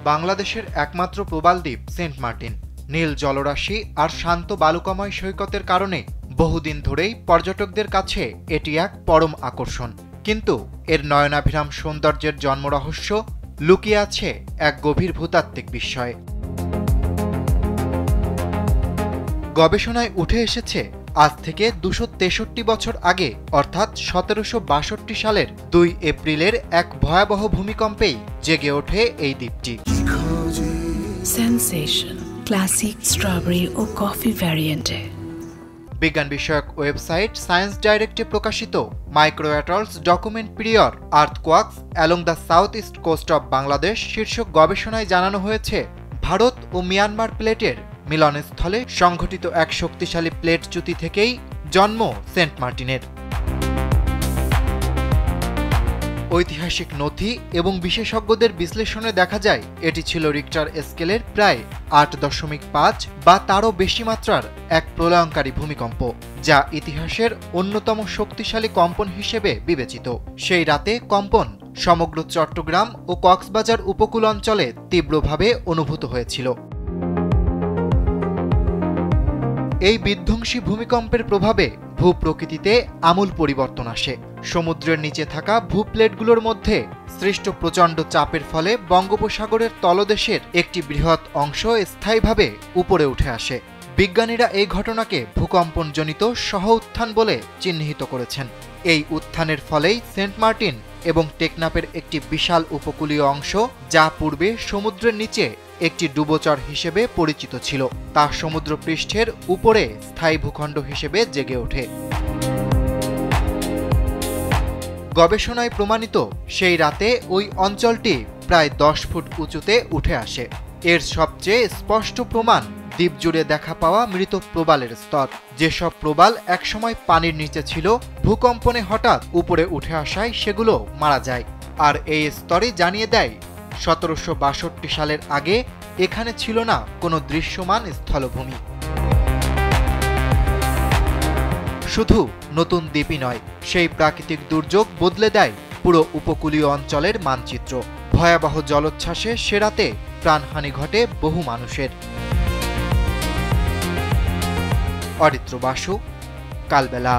বাংলাদেশের একমাত্র প্রবাল দ্বীপ সেন্ট মার্টিন। নীল জলরাশি আর শান্ত বালুকাময় সৈকতের কারণে বহুদিন ধরেই পর্যটকদের কাছে এটি এক পরম আকর্ষণ। কিন্তু এর নয়নাভিরাম সৌন্দর্যের জন্মরহস্য লুকিয়ে আছে এক গভীর ভূতাত্ত্বিক বিস্ময়ে। গবেষণায় উঠে এসেছে আজ থেকে 263 বছর আগে অর্থাৎ 1762 সালের 2 এপ্রিলের এক ভয়াবহ ভূমিকম্পেই জেগে ওঠে এই দ্বীপটি। সেনসেশন ক্লাসিক স্ট্রবেরি ও কফি ভ্যারিয়েন্টে। বিজ্ঞান বিষয়ক ওয়েবসাইট সায়েন্স ডাইরেক্টে প্রকাশিত micro atolls document period earthquakes along the south east coast of Bangladesh শীর্ষক গবেষণায় জানানো হয়েছে, ভারত ও মিয়ানমার প্লেটের মিলনস্থলে সংঘটিত এক শক্তিশালী প্লেট চ্যুতি থেকেই জন্ম সেন্ট মার্টিনের। ঐতিহাসিক নথি এবং বিশেষজ্ঞদের বিশ্লেষণে দেখা যায় এটি ছিল রিক্টার স্কেলের প্রায় 8.5 বা তারও বেশি মাত্রার এক প্রলয়ঙ্কারী ভূমিকম্প, যা ইতিহাসের অন্যতম শক্তিশালী কম্পন হিসেবে বিবেচিত। সেই রাতে কম্পন সমগ্র চট্টগ্রাম ও কক্সবাজার উপকূল অঞ্চলে তীব্রভাবে অনুভূত হয়েছিল। এই বিধ্বংসী ভূমিকম্পের প্রভাবে ভূপ্রকৃতিতে আমূল পরিবর্তন আসে। সমুদ্রের নিচে থাকা ভূপ্লেটগুলোর মধ্যে সৃষ্ট প্রচণ্ড চাপের ফলে বঙ্গোপসাগরের তলদেশের একটি বৃহৎ অংশ স্থায়ীভাবে উপরে উঠে আসে। বিজ্ঞানীরা এই ঘটনাকে ভূকম্পনজনিত সহ উত্থান বলে চিহ্নিত করেছেন। এই উত্থানের ফলেই সেন্ট মার্টিন এবং টেকনাফের একটি বিশাল উপকূলীয় অংশ, যা পূর্বে সমুদ্রের নিচে একটি ডুবোচর হিসেবে পরিচিত ছিল, তা সমুদ্রপৃষ্ঠের উপরে স্থায়ী ভূখণ্ড হিসেবে জেগে ওঠে। গবেষণায় প্রমাণিত সেই রাতে ওই অঞ্চলটি প্রায় 10 ফুট উঁচুতে উঠে আসে। এর সবচেয়ে স্পষ্ট প্রমাণ দ্বীপ জুড়ে দেখা পাওয়া মৃত প্রবালের স্তর। যেসব প্রবাল একসময় পানির নিচে ছিল, ভূকম্পনে হঠাৎ উপরে উঠে আসায় সেগুলো মারা যায়। আর এই স্তরই জানিয়ে দেয় 1762 সালের আগে এখানে ছিল না কোনো দৃশ্যমান স্থলভূমি। শুধু নতুন দ্বীপই নয়, সেই প্রাকৃতিক দুর্যোগ বদলে দেয় পুরো উপকূলীয় অঞ্চলের মানচিত্র। ভয়াবহ জলোচ্ছ্বাসে সে রাতে প্রাণহানি ঘটে বহু মানুষের। অরিত্র বাসু, কালবেলা।